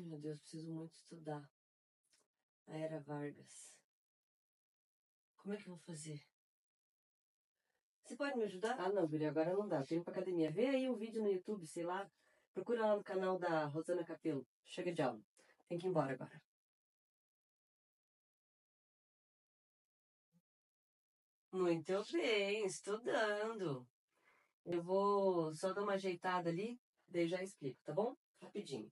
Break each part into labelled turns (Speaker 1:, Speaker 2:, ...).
Speaker 1: meu Deus, preciso muito estudar. A Era Vargas. Como é que eu vou fazer? Você pode me ajudar? Ah, não, Guria, agora não dá. Tô indo pra academia. Vê aí um vídeo no YouTube, sei lá. Procura lá no canal da Rosana Capello. Chega de aula. Tem que ir embora agora. Muito bem, estudando. Eu vou só dar uma ajeitada ali, daí já explico, tá bom? Rapidinho.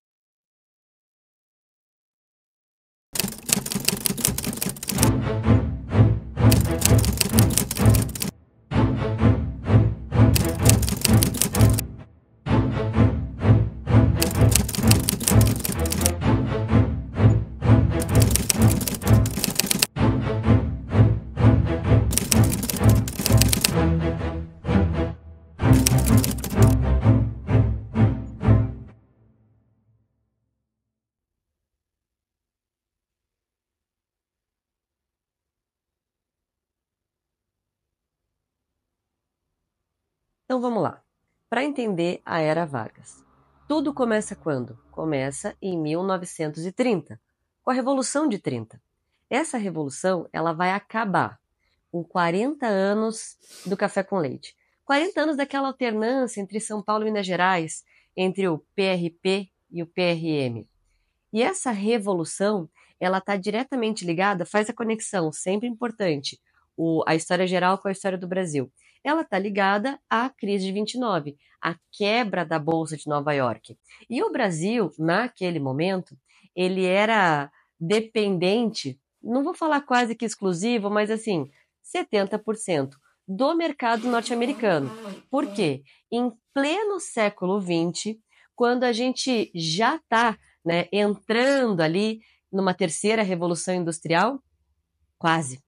Speaker 1: Então vamos lá. Para entender a Era Vargas. Tudo começa quando? Começa em 1930, com a Revolução de 30. Essa revolução, ela vai acabar com 40 anos do café com leite. 40 anos daquela alternância entre São Paulo e Minas Gerais, entre o PRP e o PRM. E essa revolução, ela está diretamente ligada, faz a conexão, sempre importante, a história geral com a história do Brasil. Ela está ligada à crise de 29, a quebra da Bolsa de Nova York. E o Brasil, naquele momento, ele era dependente, não vou falar quase que exclusivo, mas assim, 70% do mercado norte-americano. Por quê? Em pleno século XX, quando a gente já está, né, entrando ali numa terceira revolução industrial, quase.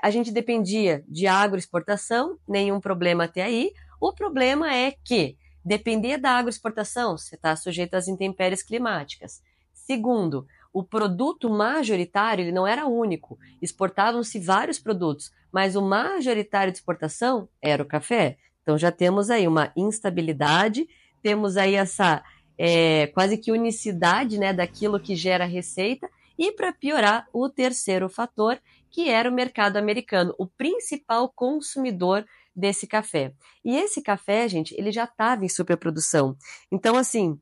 Speaker 1: A gente dependia de agroexportação, nenhum problema até aí. O problema é que depender da agroexportação, você está sujeito às intempéries climáticas. Segundo, o produto majoritário ele não era único. Exportavam-se vários produtos, mas o majoritário de exportação era o café. Então já temos aí uma instabilidade, temos aí essa quase que unicidade, né, daquilo que gera receita. E para piorar, o terceiro fator, que era o mercado americano, o principal consumidor desse café. E esse café, gente, ele já estava em superprodução. Então, assim,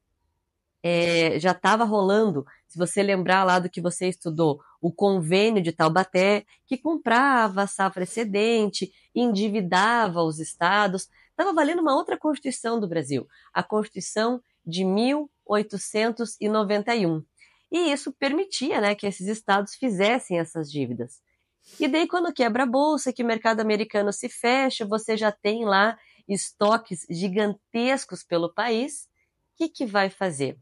Speaker 1: já estava rolando, se você lembrar lá do que você estudou, o convênio de Taubaté, que comprava a safra excedente, endividava os estados. Estava valendo uma outra Constituição do Brasil, a Constituição de 1891. E isso permitia, né, que esses estados fizessem essas dívidas. E daí, quando quebra a bolsa, que o mercado americano se fecha, você já tem lá estoques gigantescos pelo país. O que vai fazer?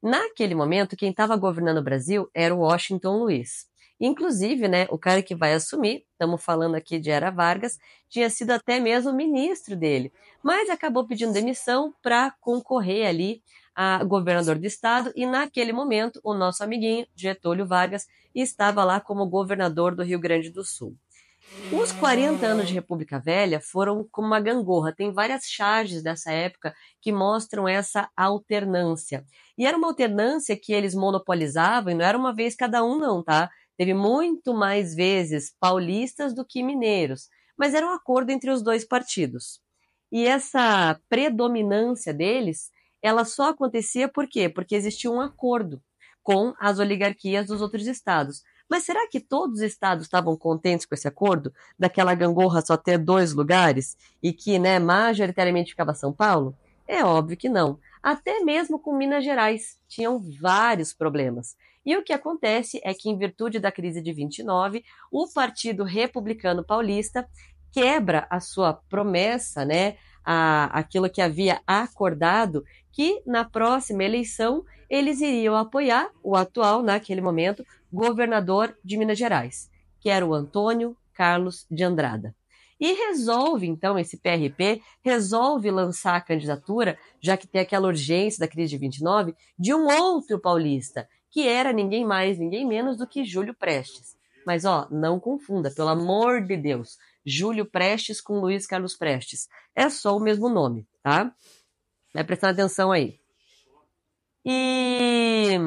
Speaker 1: Naquele momento, quem estava governando o Brasil era o Washington Luiz. Inclusive, né, o cara que vai assumir, estamos falando aqui de Era Vargas, tinha sido até mesmo ministro dele, mas acabou pedindo demissão para concorrer ali a governador do estado, e naquele momento o nosso amiguinho Getúlio Vargas estava lá como governador do Rio Grande do Sul. Os 40 anos de República Velha foram como uma gangorra. Tem várias charges dessa época que mostram essa alternância. E era uma alternância que eles monopolizavam, e não era uma vez cada um não, tá? Teve muito mais vezes paulistas do que mineiros. Mas era um acordo entre os dois partidos. E essa predominância deles, ela só acontecia por quê? Porque existia um acordo com as oligarquias dos outros estados. Mas será que todos os estados estavam contentes com esse acordo? Daquela gangorra só ter 2 lugares e que, né, majoritariamente ficava São Paulo? É óbvio que não. Até mesmo com Minas Gerais tinham vários problemas. E o que acontece é que, em virtude da crise de 29, o Partido Republicano Paulista quebra a sua promessa, né, aquilo que havia acordado, que na próxima eleição eles iriam apoiar o atual, naquele momento, governador de Minas Gerais, que era o Antônio Carlos de Andrada. E resolve, então, esse PRP, resolve lançar a candidatura, já que tem aquela urgência da crise de 29, de um outro paulista, que era ninguém mais, ninguém menos do que Júlio Prestes. Mas, ó, não confunda, pelo amor de Deus, Júlio Prestes com Luiz Carlos Prestes. É só o mesmo nome, tá? Vai prestando atenção aí. E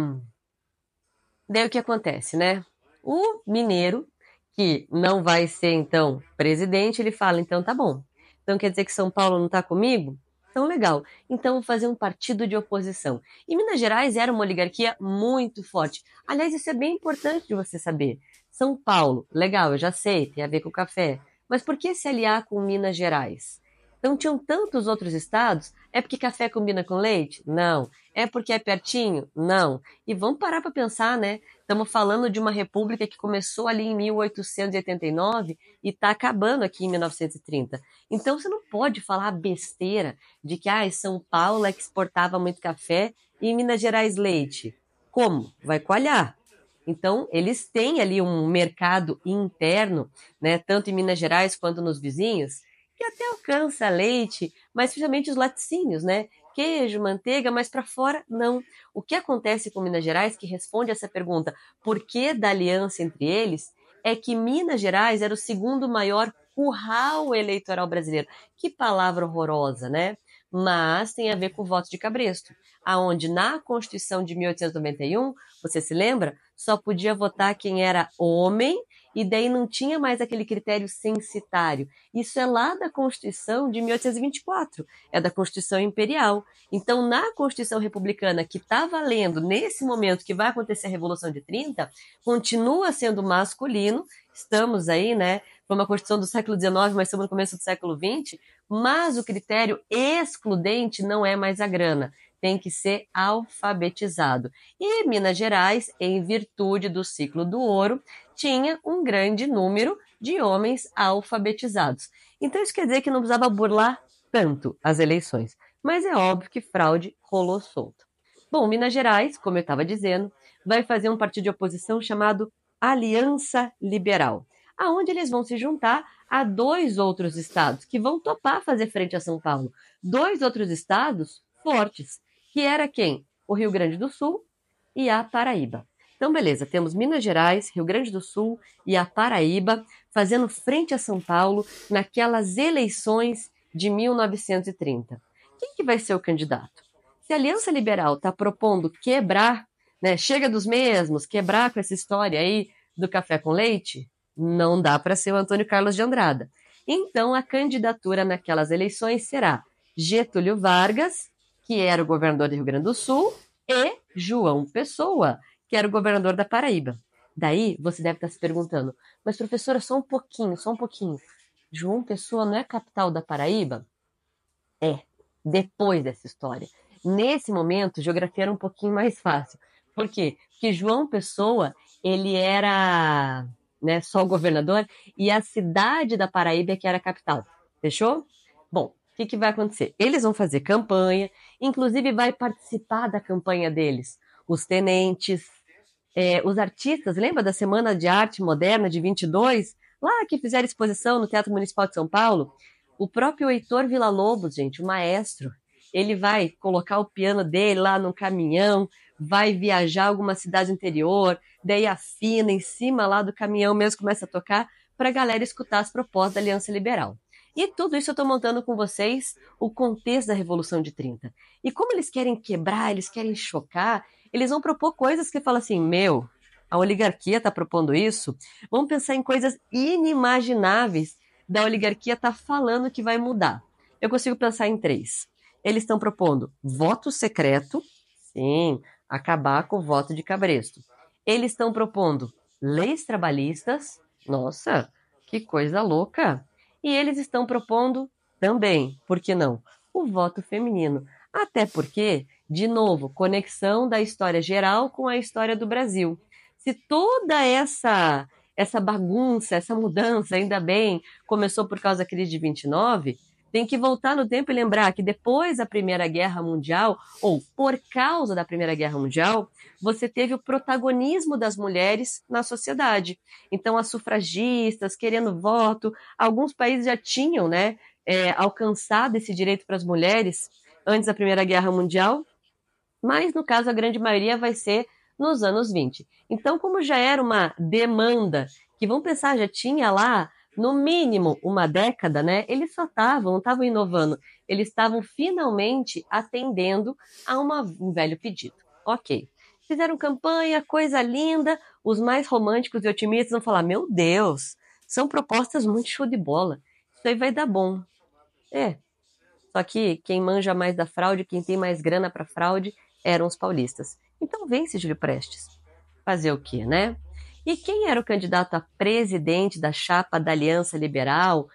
Speaker 1: daí o que acontece, né? O mineiro, que não vai ser, então, presidente, ele fala, então tá bom. Então quer dizer que São Paulo não tá comigo? Então legal. Então vou fazer um partido de oposição. E Minas Gerais era uma oligarquia muito forte. Aliás, isso é bem importante de você saber. São Paulo, legal, eu já sei, tem a ver com o café. Mas por que se aliar com Minas Gerais? Então tinham tantos outros estados. É porque café combina com leite? Não. É porque é pertinho? Não. E vamos parar para pensar, né? Estamos falando de uma república que começou ali em 1889 e está acabando aqui em 1930. Então você não pode falar besteira de que São Paulo é que exportava muito café e Minas Gerais leite. Como? Vai coalhar. Então, eles têm ali um mercado interno, né, tanto em Minas Gerais quanto nos vizinhos, que até alcança leite, mas principalmente os laticínios, né? Queijo, manteiga, mas para fora não. O que acontece com Minas Gerais, que responde essa pergunta, por que da aliança entre eles, é que Minas Gerais era o segundo maior curral eleitoral brasileiro. Que palavra horrorosa, né? Mas tem a ver com o voto de cabresto, aonde na Constituição de 1891, você se lembra, só podia votar quem era homem e daí não tinha mais aquele critério censitário. Isso é lá da Constituição de 1824, é da Constituição Imperial. Então, na Constituição Republicana, que está valendo nesse momento que vai acontecer a Revolução de 30, continua sendo masculino, estamos aí, né? Foi uma Constituição do século XIX, mas estamos no começo do século XX, mas o critério excludente não é mais a grana, tem que ser alfabetizado. E Minas Gerais, em virtude do ciclo do ouro, tinha um grande número de homens alfabetizados. Então isso quer dizer que não precisava burlar tanto as eleições. Mas é óbvio que fraude rolou solto. Bom, Minas Gerais, como eu estava dizendo, vai fazer um partido de oposição chamado Aliança Liberal, aonde eles vão se juntar a dois outros estados que vão topar fazer frente a São Paulo. Dois outros estados fortes, que era quem? O Rio Grande do Sul e a Paraíba. Então, beleza, temos Minas Gerais, Rio Grande do Sul e a Paraíba fazendo frente a São Paulo naquelas eleições de 1930. Quem que vai ser o candidato? Se a Aliança Liberal está propondo quebrar, né, chega dos mesmos, quebrar com essa história aí do café com leite, não dá para ser o Antônio Carlos de Andrada. Então, a candidatura naquelas eleições será Getúlio Vargas, que era o governador do Rio Grande do Sul, e João Pessoa, que era o governador da Paraíba. Daí, você deve estar se perguntando, mas professora, só um pouquinho. João Pessoa não é a capital da Paraíba? É, depois dessa história. Nesse momento, geografia era um pouquinho mais fácil. Por quê? Porque João Pessoa, ele era, né, só o governador e a cidade da Paraíba é que era a capital. Fechou? Bom, o que vai acontecer? Eles vão fazer campanha, inclusive vai participar da campanha deles os tenentes, os artistas, lembra da Semana de Arte Moderna de 22? Lá que fizeram exposição no Teatro Municipal de São Paulo? O próprio Heitor Villa-Lobos, gente, o maestro, ele vai colocar o piano dele lá no caminhão, vai viajar a alguma cidade interior, daí afina em cima lá do caminhão mesmo, começa a tocar para a galera escutar as propostas da Aliança Liberal. E tudo isso eu estou montando com vocês o contexto da Revolução de 30. E como eles querem quebrar, eles querem chocar, eles vão propor coisas que falam assim, meu, a oligarquia está propondo isso, vamos pensar em coisas inimagináveis da oligarquia estar falando que vai mudar. Eu consigo pensar em três. Eles estão propondo voto secreto, sim, acabar com o voto de cabresto. Eles estão propondo leis trabalhistas, nossa, que coisa louca. E eles estão propondo também, por que não, o voto feminino. Até porque, de novo, conexão da história geral com a história do Brasil. Se toda essa bagunça, essa mudança, ainda bem, começou por causa da crise de 29, tem que voltar no tempo e lembrar que depois da Primeira Guerra Mundial, ou por causa da Primeira Guerra Mundial, você teve o protagonismo das mulheres na sociedade. Então, as sufragistas querendo voto, alguns países já tinham, né, alcançado esse direito para as mulheres antes da Primeira Guerra Mundial, mas no caso a grande maioria vai ser nos anos 20. Então, como já era uma demanda, que vamos pensar, já tinha lá no mínimo uma década, né? Eles só não estavam inovando, eles estavam finalmente atendendo a um velho pedido. Ok. Fizeram campanha, coisa linda, os mais românticos e otimistas vão falar, meu Deus, são propostas muito show de bola, isso aí vai dar bom. Só que quem manja mais da fraude, quem tem mais grana para fraude, eram os paulistas. Então vence, Júlio Prestes. Fazer o quê, né? E quem era o candidato a presidente da chapa da Aliança Liberal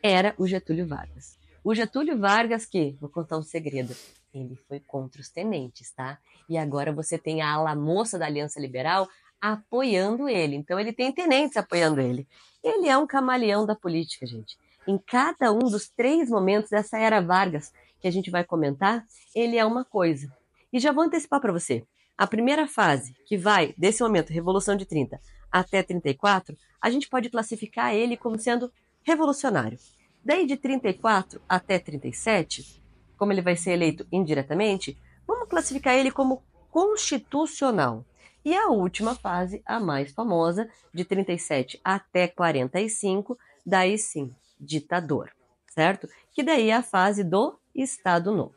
Speaker 1: era o Getúlio Vargas. O Getúlio Vargas que, vou contar um segredo, ele foi contra os tenentes, tá? E agora você tem a ala moça da Aliança Liberal apoiando ele. Então ele tem tenentes apoiando ele. Ele é um camaleão da política, gente. Em cada um dos 3 momentos dessa era Vargas que a gente vai comentar, ele é uma coisa. E já vou antecipar para você. A primeira fase, que vai desse momento, Revolução de 30 até 34, a gente pode classificar ele como sendo revolucionário. Daí de 34 até 37, como ele vai ser eleito indiretamente, vamos classificar ele como constitucional. E a última fase, a mais famosa, de 37 até 45, daí sim, ditador, certo? Que daí é a fase do Estado Novo.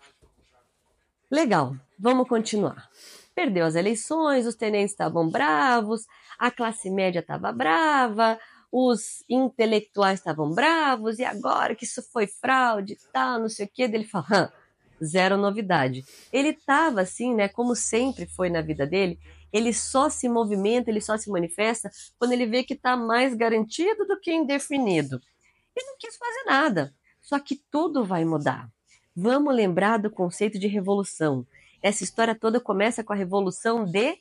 Speaker 1: Legal, vamos continuar. Perdeu as eleições, os tenentes estavam bravos, a classe média estava brava, os intelectuais estavam bravos, e agora que isso foi fraude e tal, não sei o que, ele fala, zero novidade. Ele estava assim, né, como sempre foi na vida dele, ele só se movimenta, ele só se manifesta quando ele vê que está mais garantido do que indefinido. Ele não quis fazer nada, só que tudo vai mudar. Vamos lembrar do conceito de revolução. Essa história toda começa com a Revolução de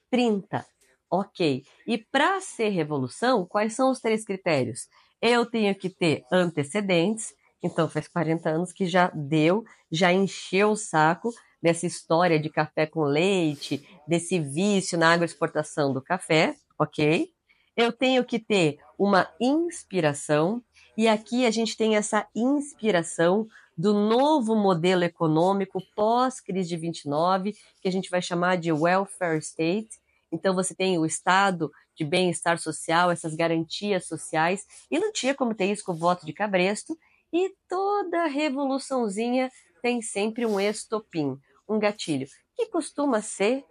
Speaker 1: 30. Ok. E para ser revolução, quais são os 3 critérios? Eu tenho que ter antecedentes, então faz 40 anos que já deu, já encheu o saco dessa história de café com leite, desse vício na agroexportação do café, ok? Eu tenho que ter uma inspiração, e aqui a gente tem essa inspiração do novo modelo econômico pós-crise de 29, que a gente vai chamar de welfare state. Então você tem o estado de bem-estar social, essas garantias sociais, e não tinha como ter isso com o voto de cabresto, e toda revoluçãozinha tem sempre um estopim, um gatilho, que costuma ser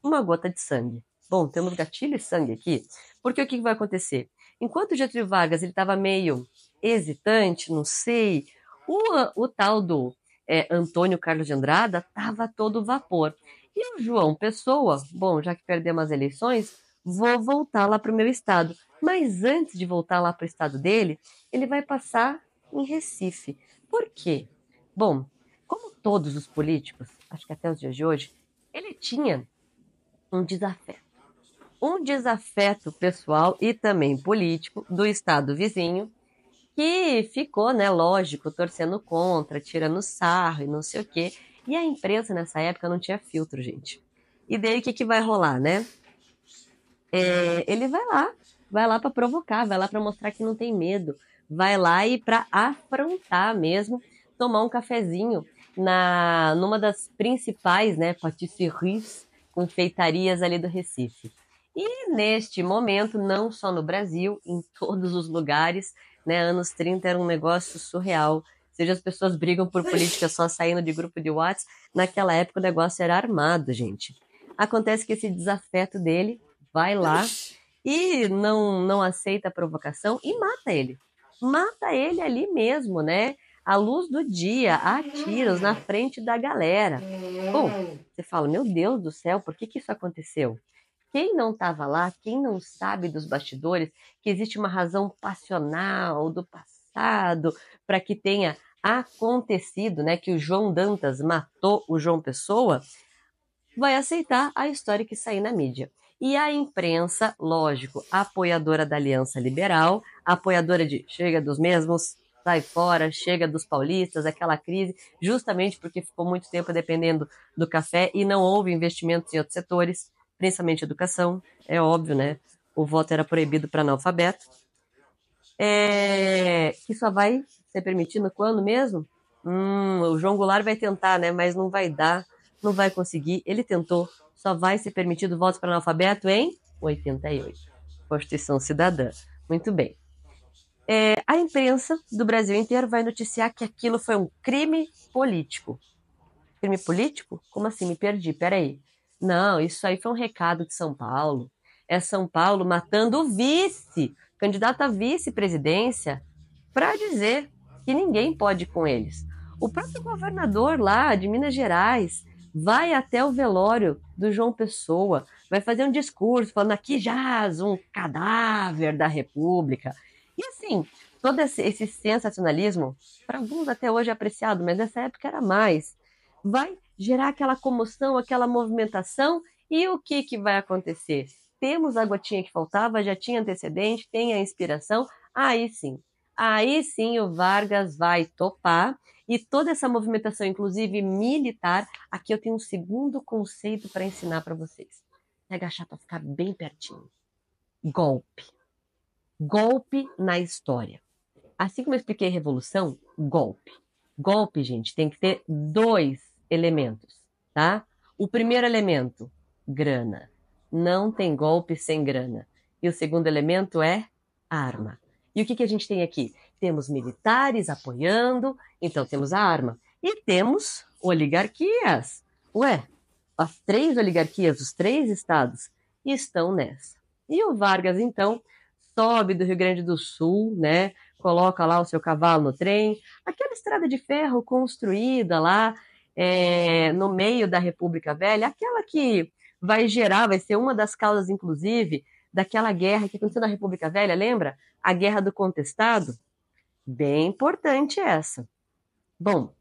Speaker 1: uma gota de sangue. Bom, temos gatilho e sangue aqui, porque o que vai acontecer? Enquanto o Getúlio Vargas estava meio hesitante, não sei, o tal do Antônio Carlos de Andrada estava todo vapor. E o João Pessoa, bom, já que perdemos as eleições, vou voltar lá para o meu estado. Mas antes de voltar lá para o estado dele, ele vai passar em Recife. Por quê? Bom, como todos os políticos, acho que até os dias de hoje, ele tinha um desafeto. Um desafeto pessoal e também político do estado vizinho, que ficou, né, lógico, torcendo contra, tirando sarro e não sei o quê. E a imprensa nessa época não tinha filtro, gente. E daí o que, que vai rolar, né? Ele vai lá para provocar, vai lá para mostrar que não tem medo, vai lá e para afrontar mesmo, tomar um cafezinho numa das principais, né, patisseries, confeitarias ali do Recife. E neste momento, não só no Brasil, em todos os lugares, né, anos 30 era um negócio surreal. Seja as pessoas brigam por política só saindo de grupo de WhatsApp, naquela época o negócio era armado, gente. Acontece que esse desafeto dele vai lá e não aceita a provocação e mata ele. Mata ele ali mesmo, né? À luz do dia, a tiros, na frente da galera. Bom, você fala, meu Deus do céu, por que isso aconteceu? Quem não estava lá, quem não sabe dos bastidores, que existe uma razão passional do passado para que tenha acontecido, né, que o João Dantas matou o João Pessoa, vai aceitar a história que sair na mídia. E a imprensa, lógico, apoiadora da Aliança Liberal, apoiadora de chega dos mesmos, sai fora, chega dos paulistas, aquela crise, justamente porque ficou muito tempo dependendo do café e não houve investimentos em outros setores, principalmente educação, é óbvio, né? O voto era proibido para analfabeto. Que só vai ser permitido quando mesmo? O João Goulart vai tentar, né? Mas não vai dar, não vai conseguir. Ele tentou, só vai ser permitido votos para analfabeto em 88. Constituição Cidadã. Muito bem. A imprensa do Brasil inteiro vai noticiar que aquilo foi um crime político. Crime político? Como assim? Me perdi, peraí. Não, isso aí foi um recado de São Paulo. É São Paulo matando o vice, candidato à vice-presidência, para dizer que ninguém pode ir com eles. O próprio governador lá de Minas Gerais vai até o velório do João Pessoa, vai fazer um discurso falando aqui jaz um cadáver da República. E assim, todo esse sensacionalismo, para alguns até hoje é apreciado, mas nessa época era mais, vai gerar aquela comoção, aquela movimentação, e o que, que vai acontecer? Temos a gotinha que faltava, já tinha antecedente, tem a inspiração, aí sim. Aí sim o Vargas vai topar, e toda essa movimentação, inclusive militar, aqui eu tenho um segundo conceito para ensinar para vocês. Vou agachar para ficar bem pertinho. Golpe. Golpe na história. Assim como eu expliquei revolução, golpe. Golpe, gente, tem que ter dois elementos, tá? O primeiro elemento, grana. Não tem golpe sem grana. E o segundo elemento é arma. E o que a gente tem aqui? Temos militares apoiando, então temos a arma. E temos oligarquias. Ué, as três oligarquias, os três estados, estão nessa. E o Vargas, então, sobe do Rio Grande do Sul, né? Coloca lá o seu cavalo no trem, aquela estrada de ferro construída lá no meio da República Velha, aquela que vai gerar, vai ser uma das causas, inclusive, daquela guerra que aconteceu na República Velha, lembra? A Guerra do Contestado. Bem importante essa. Bom,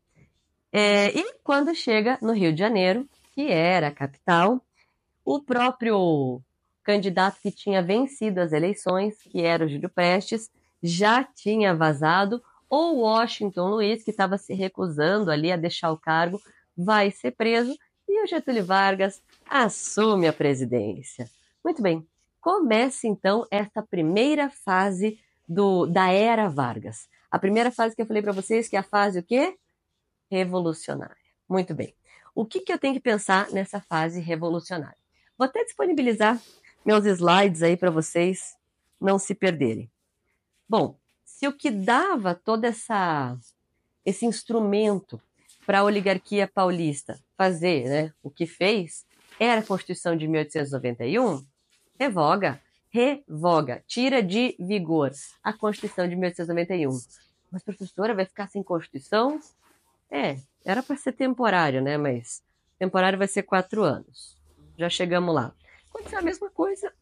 Speaker 1: e quando chega no Rio de Janeiro, que era a capital, o próprio candidato que tinha vencido as eleições, que era o Júlio Prestes, já tinha vazado, ou Washington Luiz, que estava se recusando ali a deixar o cargo, vai ser preso, e o Getúlio Vargas assume a presidência. Muito bem, começa então esta primeira fase da era Vargas. A primeira fase que eu falei para vocês, que é a fase o quê? Revolucionária. Muito bem. O que eu tenho que pensar nessa fase revolucionária? Vou até disponibilizar meus slides aí para vocês não se perderem. Bom, se o que dava todo esse instrumento para a oligarquia paulista fazer, né, o que fez, era a Constituição de 1891, revoga, tira de vigor a Constituição de 1891. Mas, professora, vai ficar sem Constituição? Era para ser temporário, né? Mas temporário vai ser 4 anos. Já chegamos lá. Aconteceu a mesma coisa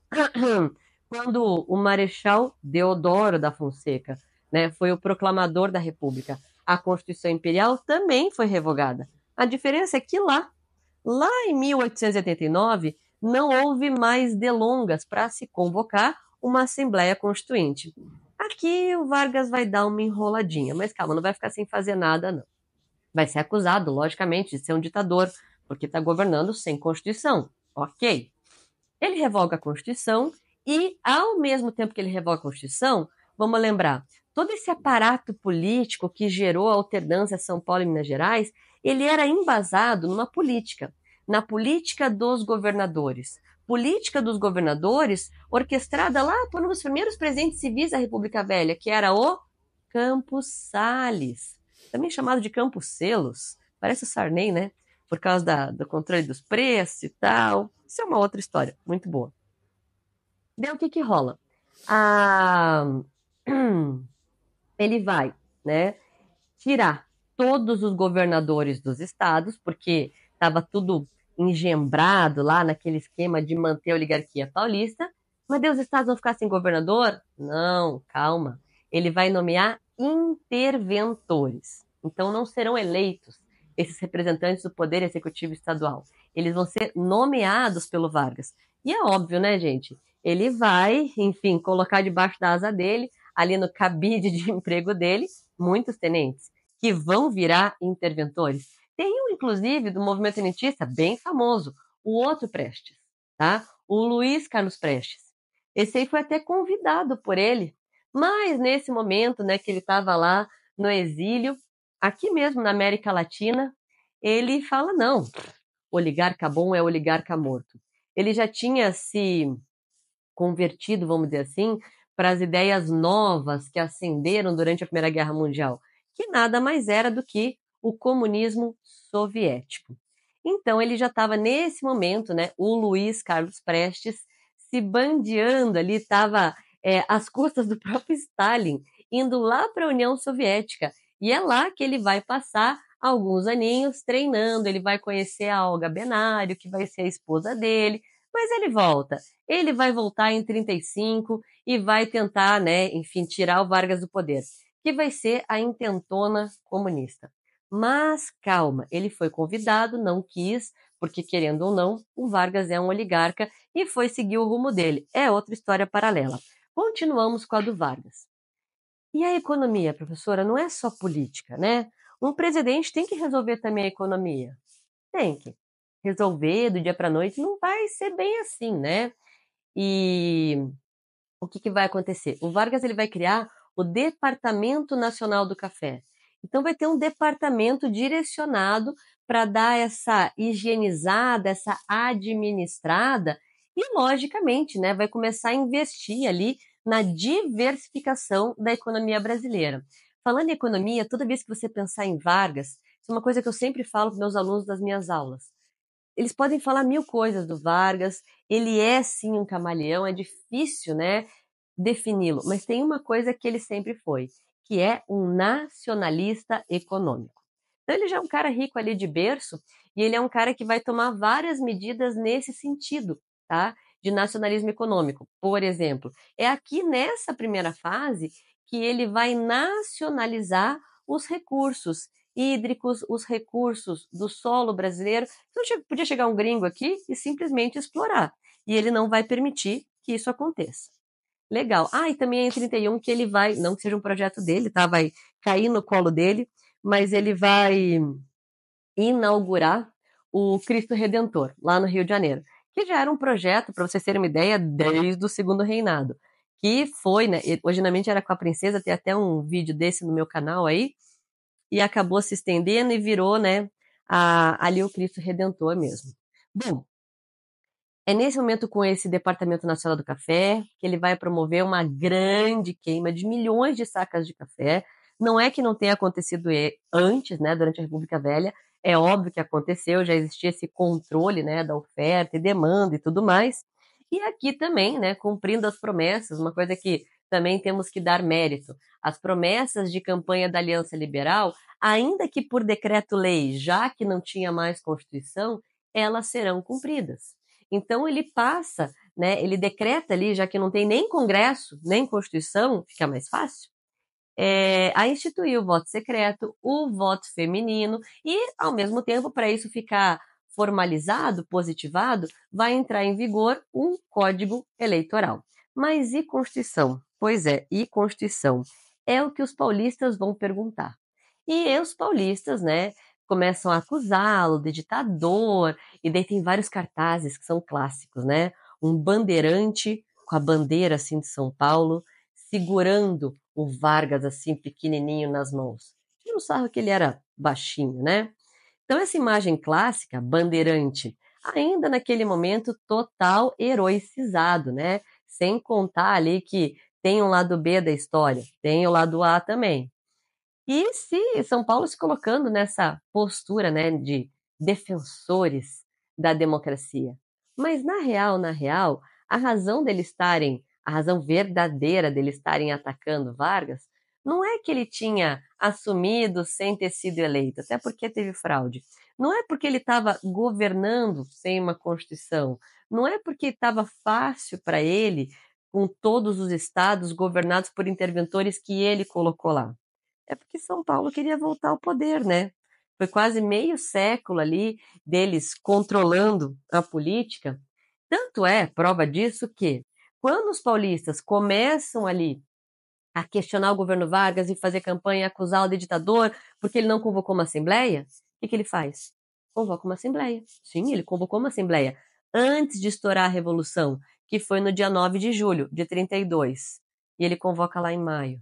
Speaker 1: quando o Marechal Deodoro da Fonseca, né, foi o proclamador da República. A Constituição Imperial também foi revogada. A diferença é que lá em 1889, não houve mais delongas para se convocar uma Assembleia Constituinte. Aqui o Vargas vai dar uma enroladinha, mas calma, não vai ficar sem fazer nada, não. Vai ser acusado, logicamente, de ser um ditador, porque está governando sem Constituição. Ok. Ele revoga a Constituição e, ao mesmo tempo que ele revoga a Constituição, vamos lembrar, todo esse aparato político que gerou a alternância São Paulo e Minas Gerais, ele era embasado numa política, na política dos governadores. Política dos governadores orquestrada lá por um dos primeiros presidentes civis da República Velha, que era o Campos Salles, também chamado de Campos Selos, parece o Sarney, né? Por causa do controle dos preços e tal. Isso é uma outra história, muito boa. Daí o que rola? Ele vai, né, tirar todos os governadores dos estados, porque estava tudo engembrado lá naquele esquema de manter a oligarquia paulista. Mas daí os estados vão ficar sem governador? Não, calma. Ele vai nomear interventores. Então não serão eleitos esses representantes do poder executivo estadual. Eles vão ser nomeados pelo Vargas. E é óbvio, né, gente? Ele vai, enfim, colocar debaixo da asa dele, ali no cabide de emprego dele, muitos tenentes que vão virar interventores. Tem um, inclusive, do movimento tenentista bem famoso, o outro Prestes, tá? O Luiz Carlos Prestes. Esse aí foi até convidado por ele, mas nesse momento, né, que ele estava lá no exílio, aqui mesmo na América Latina, ele fala, não, oligarca bom é oligarca morto. Ele já tinha se convertido, vamos dizer assim, para as ideias novas que ascenderam durante a Primeira Guerra Mundial, que nada mais era do que o comunismo soviético. Então ele já estava nesse momento, né, o Luiz Carlos Prestes se bandeando ali, estava às custas do próprio Stalin, indo lá para a União Soviética. E é lá que ele vai passar alguns aninhos treinando, ele vai conhecer a Olga Benário, que vai ser a esposa dele, mas ele volta. Ele vai voltar em 35 e vai tentar, né, enfim, tirar o Vargas do poder, que vai ser a intentona comunista. Mas calma, ele foi convidado, não quis, porque querendo ou não, o Vargas é um oligarca e foi seguir o rumo dele. É outra história paralela. Continuamos com a do Vargas. E a economia, professora, não é só política, né? Um presidente tem que resolver também a economia. Tem que. Resolver do dia para a noite não vai ser bem assim, né? E o que vai acontecer? O Vargas ele vai criar o Departamento Nacional do Café. Então vai ter um departamento direcionado para dar essa higienizada, essa administrada e, logicamente, né, vai começar a investir ali na diversificação da economia brasileira. Falando em economia, toda vez que você pensar em Vargas, isso é uma coisa que eu sempre falo para meus alunos das minhas aulas. Eles podem falar mil coisas do Vargas, ele é sim um camaleão, é difícil, né, defini-lo, mas tem uma coisa que ele sempre foi, que é um nacionalista econômico. Então ele já é um cara rico ali de berço e ele é um cara que vai tomar várias medidas nesse sentido, tá? De nacionalismo econômico. Por exemplo, é aqui nessa primeira fase que ele vai nacionalizar os recursos hídricos, os recursos do solo brasileiro. Então podia chegar um gringo aqui e simplesmente explorar. E ele não vai permitir que isso aconteça. Legal. Ah, e também é em 31 que ele vai, não que seja um projeto dele, tá? Vai cair no colo dele, mas ele vai inaugurar o Cristo Redentor, lá no Rio de Janeiro, que já era um projeto, para vocês terem uma ideia, desde o Segundo Reinado, que foi, né, originalmente era com a princesa, tem até um vídeo desse no meu canal aí, e acabou se estendendo e virou, né, ali o Cristo Redentor mesmo. Bom, é nesse momento, com esse Departamento Nacional do Café, que ele vai promover uma grande queima de milhões de sacas de café. Não é que não tenha acontecido antes, né, durante a República Velha, é óbvio que aconteceu, já existia esse controle, né, da oferta e demanda e tudo mais. E aqui também, né, cumprindo as promessas, uma coisa que também temos que dar mérito. As promessas de campanha da Aliança Liberal, ainda que por decreto-lei, já que não tinha mais Constituição, elas serão cumpridas. Então ele passa, né, ele decreta ali, já que não tem nem Congresso, nem Constituição, fica mais fácil, a instituir o voto secreto, o voto feminino e, ao mesmo tempo, para isso ficar formalizado, positivado, vai entrar em vigor um código eleitoral. Mas e Constituição? Pois é, e Constituição? É o que os paulistas vão perguntar. E os paulistas, né, começam a acusá-lo de ditador, e daí tem vários cartazes que são clássicos, né? Um bandeirante com a bandeira assim de São Paulo, segurando o Vargas assim pequenininho nas mãos. Tira o sarro que ele era baixinho, né? Então essa imagem clássica, bandeirante, ainda naquele momento total heroicizado, né? Sem contar ali que tem um lado B da história, tem o lado A também. E se São Paulo se colocando nessa postura, né, de defensores da democracia. Mas na real, a razão deles estarem, a razão verdadeira deles estarem atacando Vargas, não é que ele tinha assumido sem ter sido eleito, até porque teve fraude. Não é porque ele estava governando sem uma Constituição. Não é porque estava fácil para ele, com todos os estados governados por interventores que ele colocou lá. É porque São Paulo queria voltar ao poder, né? Foi quase meio século ali deles controlando a política. Tanto é prova disso que, quando os paulistas começam ali a questionar o governo Vargas e fazer campanha, acusar o ditador porque ele não convocou uma assembleia, o que ele faz? Convoca uma assembleia. Sim, ele convocou uma assembleia antes de estourar a Revolução, que foi no dia 9 de julho de 32. E ele convoca lá em maio.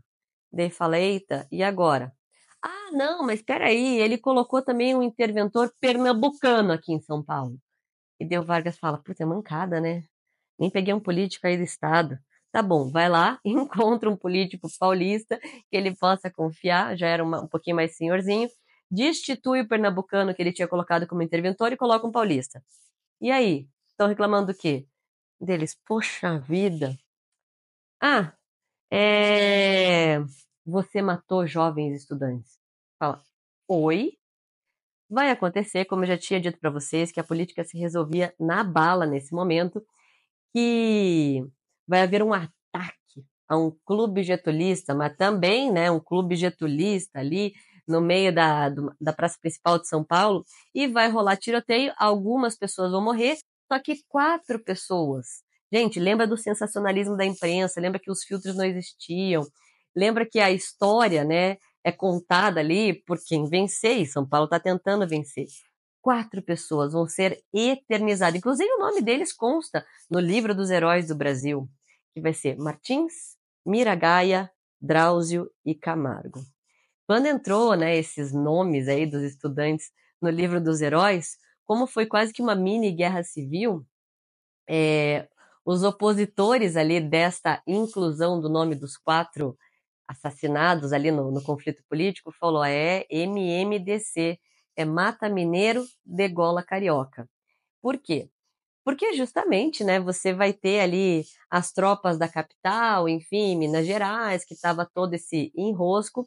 Speaker 1: Daí fala, eita, e agora? Ah, não, mas espera aí, ele colocou também um interventor pernambucano aqui em São Paulo. E daí o Vargas fala, puta, é mancada, né? Nem peguei um político aí do estado. Tá bom, vai lá, encontra um político paulista que ele possa confiar, já era um pouquinho mais senhorzinho, destitui o pernambucano que ele tinha colocado como interventor e coloca um paulista. E aí? Estão reclamando do quê? Deles, poxa vida. Ah, você matou jovens estudantes. Fala, oi? Vai acontecer, como eu já tinha dito para vocês, que a política se resolvia na bala nesse momento, que vai haver um ataque a um clube getulista, mas também, né, um clube getulista ali no meio da praça principal de São Paulo, e vai rolar tiroteio, algumas pessoas vão morrer, só que 4 pessoas. Gente, lembra do sensacionalismo da imprensa, lembra que os filtros não existiam, lembra que a história, né, é contada ali por quem vencer, e São Paulo está tentando vencer. 4 pessoas vão ser eternizadas. Inclusive, o nome deles consta no livro dos heróis do Brasil, que vai ser Martins, Miragaia, Drauzio e Camargo. Quando entrou, né, esses nomes aí dos estudantes no livro dos heróis, como foi quase que uma mini guerra civil, os opositores ali desta inclusão do nome dos 4 assassinados ali no conflito político falou, MMDC, Mata Mineiro, degola Carioca. Por quê? Porque justamente, né, você vai ter ali as tropas da capital, enfim, Minas Gerais, que estava todo esse enrosco,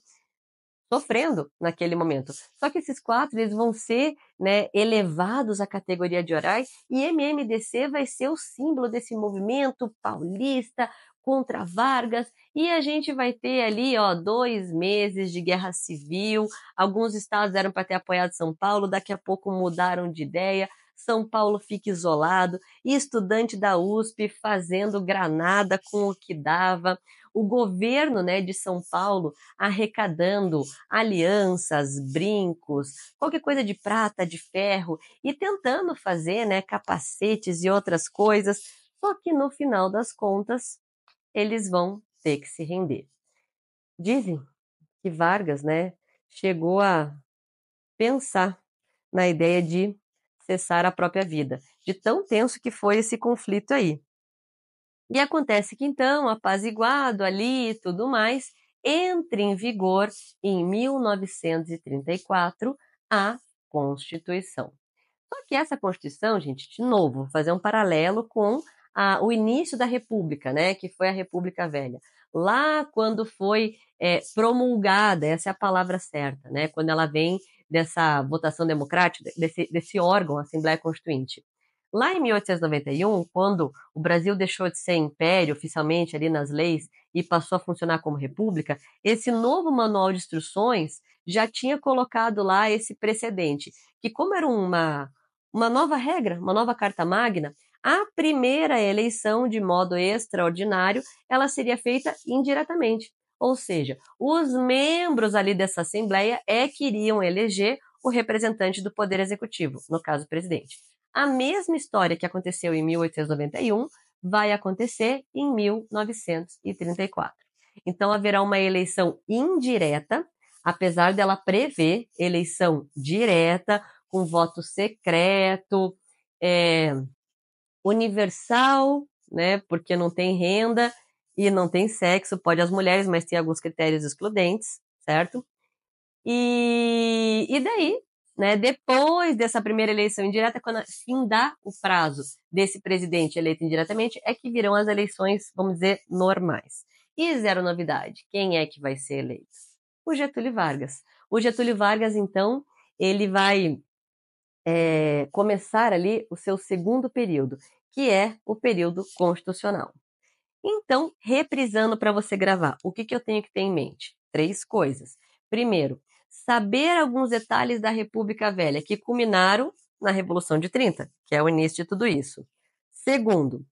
Speaker 1: sofrendo naquele momento. Só que esses 4 eles vão ser, né, elevados à categoria de heróis e MMDC vai ser o símbolo desse movimento paulista contra Vargas e a gente vai ter ali, ó, 2 meses de guerra civil. Alguns estados eram para ter apoiado São Paulo, daqui a pouco mudaram de ideia. São Paulo fica isolado, e estudante da USP fazendo granada com o que dava. O governo, né, de São Paulo arrecadando alianças, brincos, qualquer coisa de prata, de ferro, e tentando fazer, né, capacetes e outras coisas, só que no final das contas, eles vão ter que se render. Dizem que Vargas, né, chegou a pensar na ideia de cessar a própria vida, de tão tenso que foi esse conflito aí. E acontece que então, apaziguado ali e tudo mais, entra em vigor em 1934 a Constituição. Só que essa Constituição, gente, de novo, vou fazer um paralelo com o início da República, né, que foi a República Velha. Lá quando foi promulgada, essa é a palavra certa, né, quando ela vem dessa votação democrática, desse órgão, Assembleia Constituinte. Lá em 1891, quando o Brasil deixou de ser império oficialmente ali nas leis e passou a funcionar como república, esse novo manual de instruções já tinha colocado lá esse precedente, que como era uma nova regra, uma nova carta magna, a primeira eleição de modo extraordinário, ela seria feita indiretamente. Ou seja, os membros ali dessa Assembleia que iriam eleger o representante do Poder Executivo, no caso o presidente. A mesma história que aconteceu em 1891 vai acontecer em 1934. Então haverá uma eleição indireta, apesar dela prever eleição direta, com voto secreto, universal, né? Porque não tem renda e não tem sexo, pode as mulheres, mas tem alguns critérios excludentes, certo? E daí, né, depois dessa primeira eleição indireta, quando findar o prazo desse presidente eleito indiretamente, é que virão as eleições, vamos dizer, normais. E zero novidade, quem é que vai ser eleito? O Getúlio Vargas. O Getúlio Vargas, então, ele vai começar ali o seu segundo período, que é o período constitucional. Então, reprisando para você gravar, o que eu tenho que ter em mente? 3 coisas. Primeiro, saber alguns detalhes da República Velha que culminaram na Revolução de 30, que é o início de tudo isso. Segundo,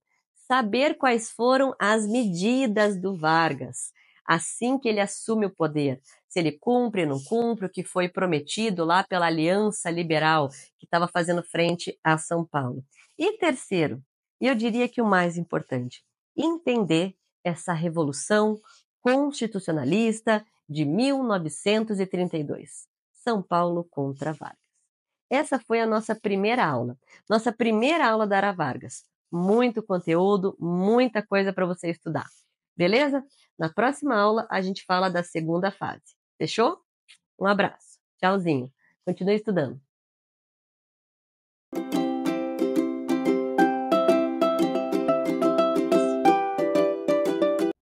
Speaker 1: saber quais foram as medidas do Vargas assim que ele assume o poder. Se ele cumpre, não cumpre o que foi prometido lá pela Aliança Liberal, que estava fazendo frente a São Paulo. E terceiro, e eu diria que o mais importante, entender essa revolução constitucionalista de 1932. São Paulo contra Vargas. Essa foi a nossa primeira aula. Nossa primeira aula da Ara Vargas. Muito conteúdo, muita coisa para você estudar. Beleza? Na próxima aula a gente fala da segunda fase. Fechou? Um abraço. Tchauzinho. Continue estudando.